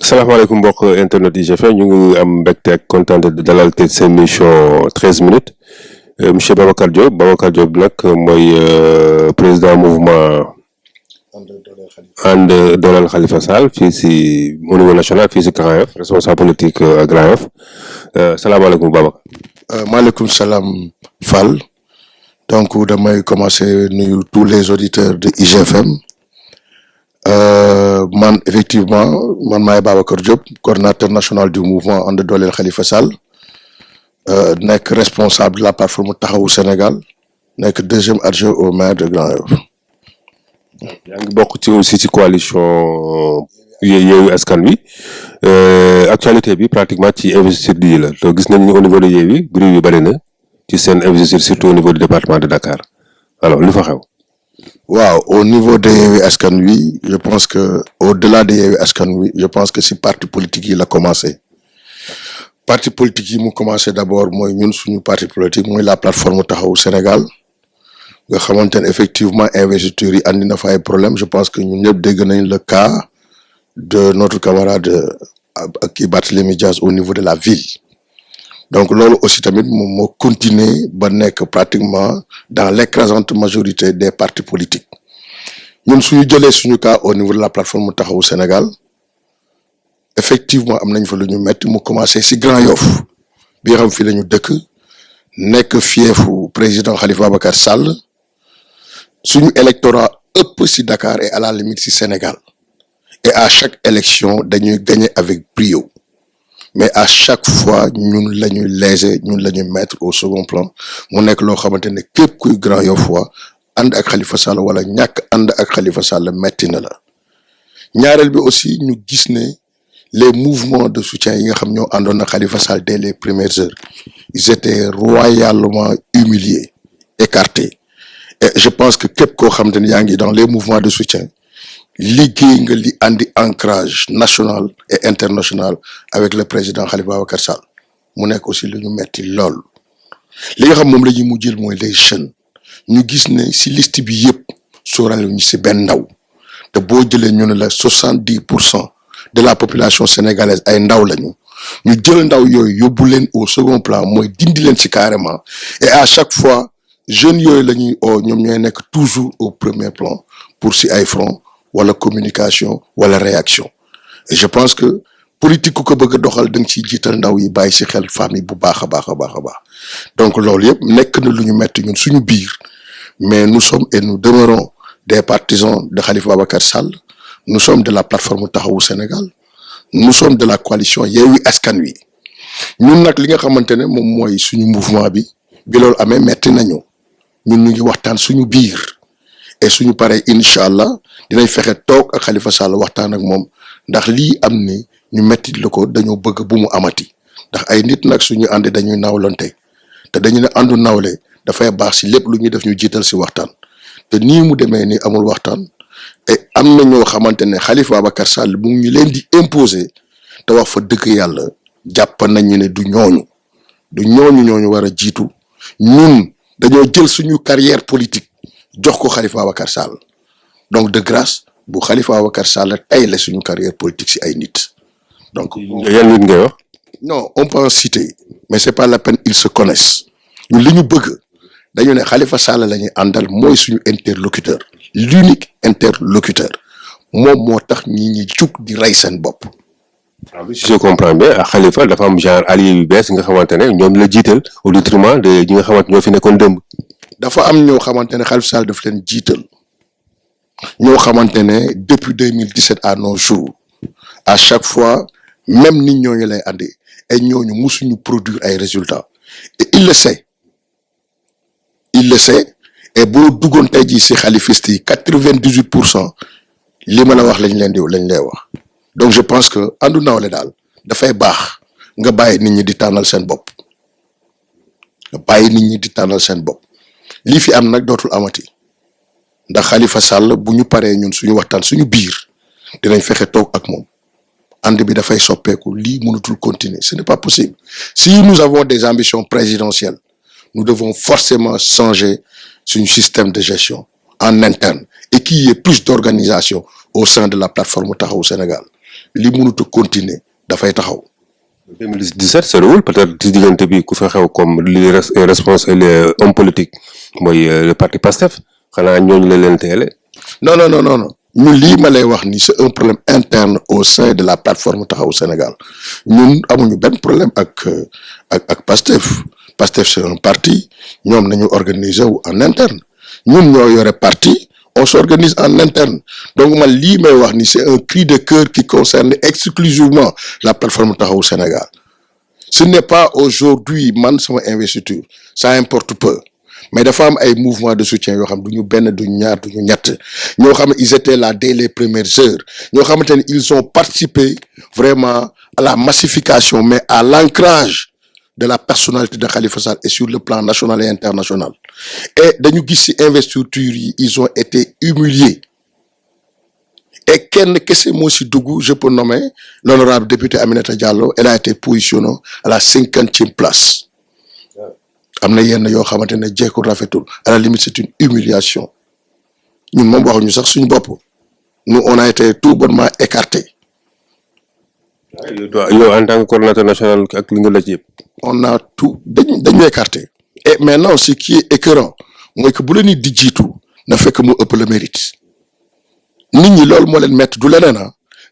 salaamaaleykum mbokk internet IGFM ñu ngi am mbégte ak kontaan de dalal te seen émission 13 minutes monsieur Babacar Diop nag mooy président mouvement ànd dooleel Khalifa Sall fii si au niveau national fii si Grand Yoff responsable politique à Grand Yoff salaamaaleykum Babacar. maaleykum salaam Fall donc damay commencer nuyu tous les auditeurs de IGFM. Man effectivement man maay Babacar Diop coordinateur national du mouvement ànd dooleel Khalifa Sall nekk responsable de la plateforme taxawu Sénégal nekk deuxième adjoint au maire de Grand Yoff. yaa ngi bokk ci aussi ci coalition Yewwi Askan Wi actualité bi pratiquement ci investiture yi la te gis nañ ni au niveau de Yewwi bruit yu bëri na ci seen investiture surtout au niveau du département de Dakar alors lu fa xew. waaw au niveau de Yewwi Askan Wi je pense que au-delà de Yewwi Askan Wi je pense que si parti politique yi la commencé parti politique yi mu commencé d'abord mooy ñun suñu parti politique mooy la plateforme taxawu Sénégal nga xamante ne effectivement investiture yi andi na fa ay problème je pense que ñun ñëpp dégg nañ le cas de notre camarade kii Barthélémy Dias au niveau de la ville donc loolu aussi tamit moom moo continuer ba nekk pratiquement dans l'écrasante majorité des partis politiques ñun suñu jëlee suñu cas au niveau de la plateforme taxawu Sénégal effectivement am nañ fa lu ñu metti mu commencé si Grand Yoff bi nga xam fii la ñu dëkk nekk fiefu président Khalifa Babacar Sall suñu électorat ëpp si Dakar et à la limite si Sénégal et à chaque élection dañuy gagner avec brio mais à chaque fois ñun la ñuy léser ñun la ñuy mettre au second plan mu nekk loo xamante ne képp kuy Grand Yoff waa ànd ak Khalifa Sall wala ñàkk ànd ak Khalifa Sall metti na la ñaareel bi aussi ñu gis ne les mouvements de soutien yi nga xam ñoo àndoon ak Khalifa Sall dès les premières heures ils étaient royalement humiliés écartés et je pense que képp koo xamante ne yaa ngi dans les mouvements de soutien liggéey nga li andi ancrage national et international avec le président Khalifa Babacar Sall mu nekk aussi lu ñu metti lool li nga xam moom la ñuy mujjël mooy les jeunes ñu gis ne si liste bi yëpp sóoraale ñu si benn ndaw te boo jëlee ñu ne la 70% de la population sénégalaise ay ndaw lañu ñu jël ndaw yooyu yóbbu leen au second plan mooy dindi leen ci carrément et à chaque fois jeunes yooyu la ñuy ñoom ñooy nekk toujours au premier plan pour si ay front wala communication wala réaction et je pense que politique ku ko bëgg a doxal da nga ciy jiital ndaw yi bàyyi si xel famille bu baax a baax donc loolu yëpp nekk na lu ñu metti ñun suñu biir mais nous sommes et nous demeurons des partisans de Khalifa Babacar Sall nous sommes de la plateforme taxawu Sénégal nous sommes de la coalition Yewwi Askan Wi ñun nag li nga xamante ne moom mooy suñu mouvement bi loolu amee metti nañu ñun ñu ngi waxtaan suñu biir et suñu paree incha allah dinañ fexe toog ak Khalifa Sall waxtaan ak moom ndax lii am ni ñu metti la ko dañoo bëgg bu mu amati ndax ay nit nag suñu àndee dañuy nawlante te dañu ne àndu nawle dafay baax si lépp lu ñuy def ñu jiital si waxtaan te nii mu demee ni amul waxtaan et am na ñoo xamante ne Khalifa Babacar Sall mu ngi leen di imposer te wax fa dëgg yàlla jàpp nañu ne du ñooñu war a jiitu ñun dañoo jël suñu carrière politique jox ko Khalifa Babacar Sall donc de grâce bu Khalifa Babacar Sall tey la suñu carrière politique si ay nit donc. yan nit ngay wax. non on peut en citer mais c'est pas la peine ils se connaissent ñun li ñu bëgg dañu ne Khalifa Sall la ñuy àndal mooy suñu interlocuteur l'unique interlocuteur moom moo tax ñi jug di rey seen bopp. waaw si je comprends bien ak Khalifa dafa am genre allié yu bees nga xamante ne ñoom la jiital au détriment de ñi nga xamante ñoo fi nekkoon démb. dafa am ñoo xamante ne Khalifa Sall daf leen jiital ñoo xamante ne depuis 2017 à nos jours à chaque fois même nit ñooñu lay andi et ñooñu musuñu produire ay résultats et il le sait et boo duggoon tey jii si xalifiste yi 98% li ma la wax lañ lay wax donc je pense que àndu nawle daal dafay baax nga bàyyi nit ñi di tànnal seen bopp lii fi am nag dootul amati ndax Khalifa Sall bu ñu paree ñun suñu waxtaan suñu biir dinañ fexe toog ak moom ànd bi dafay soppeeku lii mënatul continuer ce n'est pas possible si nous avons des ambitions présidentielles nous devons forcément changer suñu système de gestion en interne et qu'il y ait plus d'organisation au sein de la plateforme taxawu Sénégal li mënut a continuer dafay taxaw. 2017 soriwul peut-être ci diggante bi ku fa xew comme li responsable homme politique mooy le parti PASTEF xanaa ñooñu la leen teele. non ñun lii ma lay wax ni c'est un problème interne au sein de la plateforme Taxawu Sénégal ñun amuñu benn problème ak PASTEF c'est un parti ñoom nañu organiser wu en interne ñun ñoo yore parti on s'organise en interne donc man lii may wax ni c'est un cri de cœur qui concerne exclusivement la plateforme Taxawu Sénégal ce n'est pas aujourd'hui man sama investiture ça importe peu mais dafa am ay mouvement de soutien yoo xam du ñu benn du ñu ñaar du ñu ñett ñoo xam ne ils étaient là dès les premières heures ñoo xamante ne ils ont participé vraiment à la massification mais à l'ancrage de la personnalité de Khalifa Sall et sur le plan national et international et dañu gis ci investiture yi ils ont été humiliés et kenn kese moo ci dugg je peux nommer l'honorable député Aminata Diallo elle a été positionnée à la 50e place am na yenn yoo xamante ne jekkul rafetul à la limite c'est une humiliation ñun moom waxuñu sax suñu bopp nous on a été tout bonnement écartés. yow en tant que coordonnateur national ak li nga la ci yëpp. on a tout dañu écarté et maintenant ce qui est écœurant mooy que bu la nit di jiitu na fekk mu ëpp le mérite nit ñi loolu moo leen métti du leneen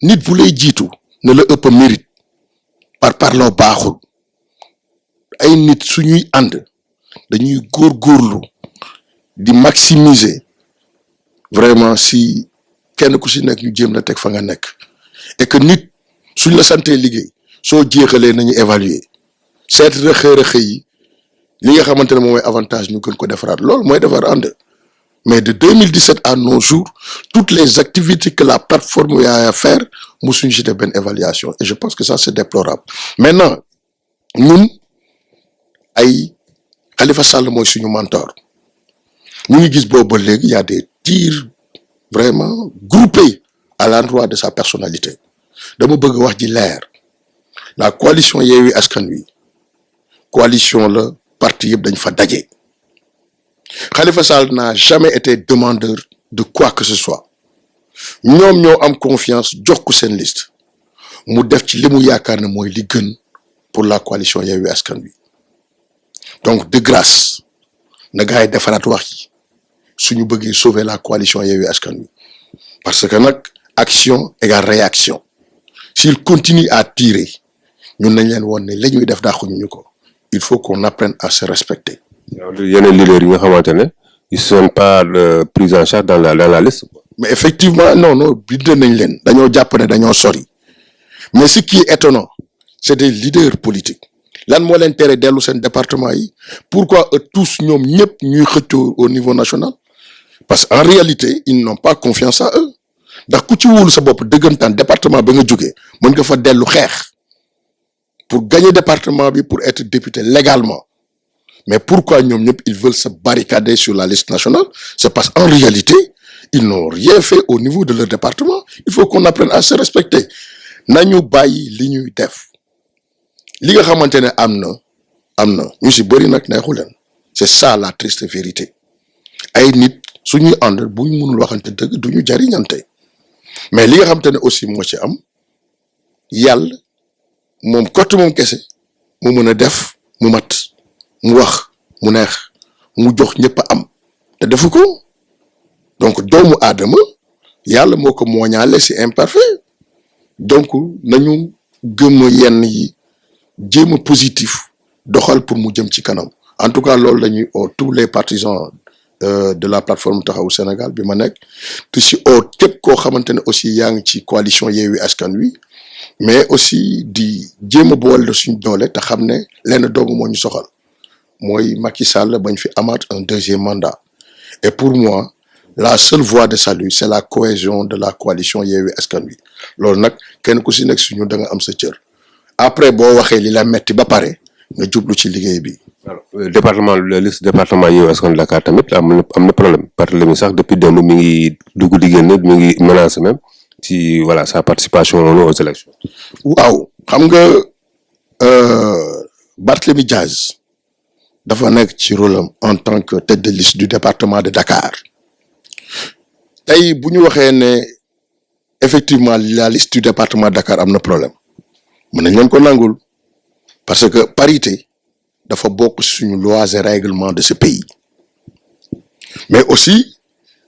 nit bu lay jiitu na la ëpp mérite parloo baaxul ay nit suñuy ànd dañuy góorgóorlu di maximiser vraiment si kenn ku si nekk ñu jéem la teg fa nga nekk et que nit suñ la santee liggéey soo jeexalee nañu évaluer seet rëq-rëq yi li nga xamante ne moom mooy avantage ñu gën ko defaraat loolu mooy defar ànd mais de 2017 à nos jours toutes les activités que la plateforme a à faire musuñu ci def benn évaluation et je pense que ça c'est déplorable maintenant ñun ay Khalifa Sall mooy suñu mentor ñu ngi gis boobu ba léegi y a des tirs vraiment groupés à l'endroit de sa personnalité dama bëgg wax ji leer la coalition Yewwi Askan Wi coalition la parti yëpp dañ fa daje Khalifa Sall n'a jamais été demandeur de quoi que ce soit ñoom ñoo am confiance jox ko seen liste mu def ci li mu yaakaar ne mooy li gën pour la coalition Yewwi Askan Wi donc de grâce na gars yi defaraat wax yi suñu bëggee sauver la coalition Yewwi Askan Wi parce que nag action égale réaction s'il continue à tirer ñun nañ leen woon ne la ñuy def daaxuñu ñu ko il faut qu'on apprenne à se respecter. yeneen leaders yi nga xamante ne ils sont pas pris en charge dans la liste. mais effectivement non bind nañ leen dañoo jàpp ne dañoo sori mais ce qui est étonnant c'est des leaders politiques lan moo leen tere dellu seen département yi pourquoi eux tous ñoom ñëpp ñuy xëccoo au niveau national parce qu'en réalité ils n'ont pas confiance à eux ndax ku ci wóolu sa bopp dëggantaan département ba nga jógee mën nga fa dellu xeex pour gagner département bi pour être député légalement mais pourquoi ñoom ñëpp ils veulent se barricader sur la liste nationale c'est parce qu'en réalité ils n'ont rien fait au niveau de leur département il faut qu'on apprenne à se respecter nañu bàyyi li ñuy def li nga xamante ne am na ñu si bëri nag neexu leen c'est ça la triste vérité ay nit suñuy ànd bu ñu mënul waxante dëgg du ñu jariñante mais li nga xamante ne aussi moo ci am yàlla moom kott moom kese mu mën a def mu mat mu wax mu neex mu jox ñëpp a am te defu ko donc doomu aadama yàlla moo ko mooñaale c'est imparfait donc nañu gëm yenn yi jéem a positif doxal pour mu jëm ci kanam en tout cas loolu lañuy tous les partisans de la plateforme Taxawu Sénégal bi ma nekk te si képp koo xamante ne aussi yaa ngi ci coalition Yewwi Askan Wi mais aussi di jéem a boole suñu doole te xam ne lenn doogu moo ñu soxal mooy Macky Sall bañ fi amaat un deuxième mandat et pour moi la seule voie de salut c'est la cohésion de la coalition Yewwi Askan Wi loolu nag kenn ku si nekk suñu da nga am sa cër après boo waxee li la metti ba pare nga jublu ci liggéey bi. département liste département Yewwi Askan Wi Dakar tamit am na problème Barthélémy sax depuis démb mi ngi dugg di génn mi ngi menacé même ci voilà sa participation noonu aux élections. waaw xam nga Barthélémy Diaz dafa nekk ci rôle am en tant que tête de liste du département de Dakar tey bu ñu waxee ne effectivement la liste du département de Dakar am na problème mën nañ leen ko nangul parce que parité dafa bokk suñu lois et règlements de ce pays mais aussi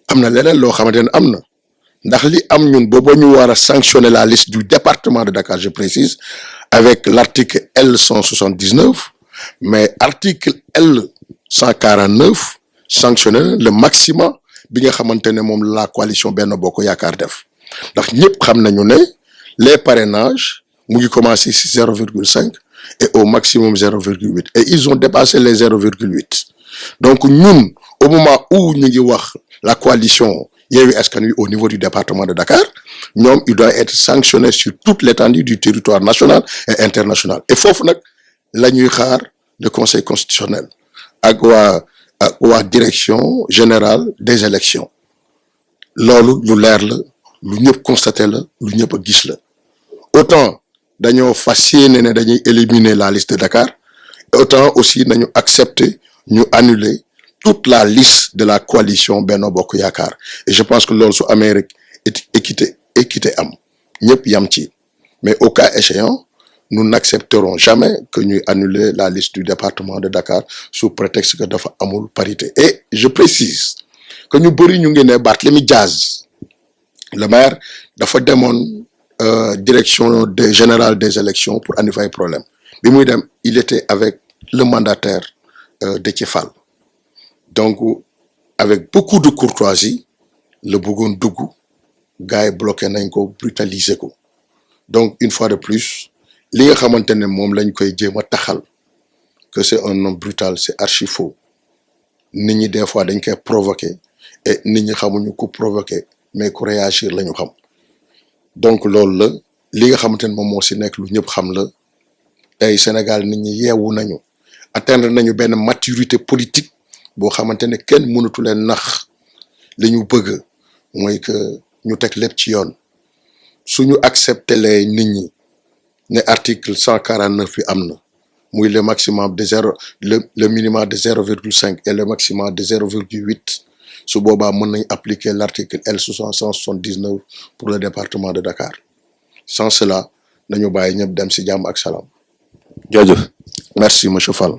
am na leneen loo xamante ne am na ndax li am ñun booba ñu war a sanctionner la liste du département de Dakar je précise avec l'article L 179 mais article L 149 sanctionner le maximum bi nga xamante ne moom la coalition Benno Bokk Yaakaar def ndax ñëpp xam nañu ne les parrainages mu ngi commencé si 0,5 et au maximum 0,8 et ils ont dépassé les 0,8 donc ñun au moment où ñu ngi wax la coalition Yewwi Askan Wi au niveau du département de Dakar ñoom il doit être sanctionné sur toute l'étendue du territoire national et international et foofu nag la ñuy xaar le conseil constitutionnel ak waa direction générale des élections loolu lu leer la lu ñëpp constaté la lu ñëpp a gis la autant dañoo fas yéene ne dañuy éliminer la liste de Dakar autant aussi nañu accepter ñu annuler toute la liste de la coalition Benno Bokk Yaakaar et je pense que loolu su amee rek équité am ñëpp yam ci mais au cas échéant nous n'accepterons jamais que ñuy annuler la liste du département de Dakar sous prétexte que dafa amul parité et je précise que ñu bëri ñu ngi ne Barthélémy Diaz le maire dafa demoon direction générale des élections pour andi fay problème bi muy dem il était avec le mandataire Déthié Fall donc avec beaucoup de courtoisie le bëggoon dugg gars yi bloqué nañ ko brutaliser ko donc une fois de plus li nga xamante ne moom lañ koy jéem a taxal que c'est un homme brutal c'est archi faux nit ñi des fois dañ koy provoquer et nit ñi xamuñu ku provoquer mais ku réagir la ñu xam donc loolu la li nga xamante ne moom moo si nekk lu ñëpp xam la tey Sénégal nit ñi yeewu nañu atteindre nañu benn maturité politique boo xamante ne kenn mënatu leen nax li ñu bëgg mooy que ñu teg lépp ci yoon suñu accepter les nit ñi ne article 149 bi am na muy le maximum de le minimum de 0,5 et le maximum de 0,8 su boobaa mën nañ appliquer l'article L 179 pour le département de Dakar sans cela nañu bàyyi ñëpp dem si jàmm ak salaam. jaajëf. Merci monsieur Fall.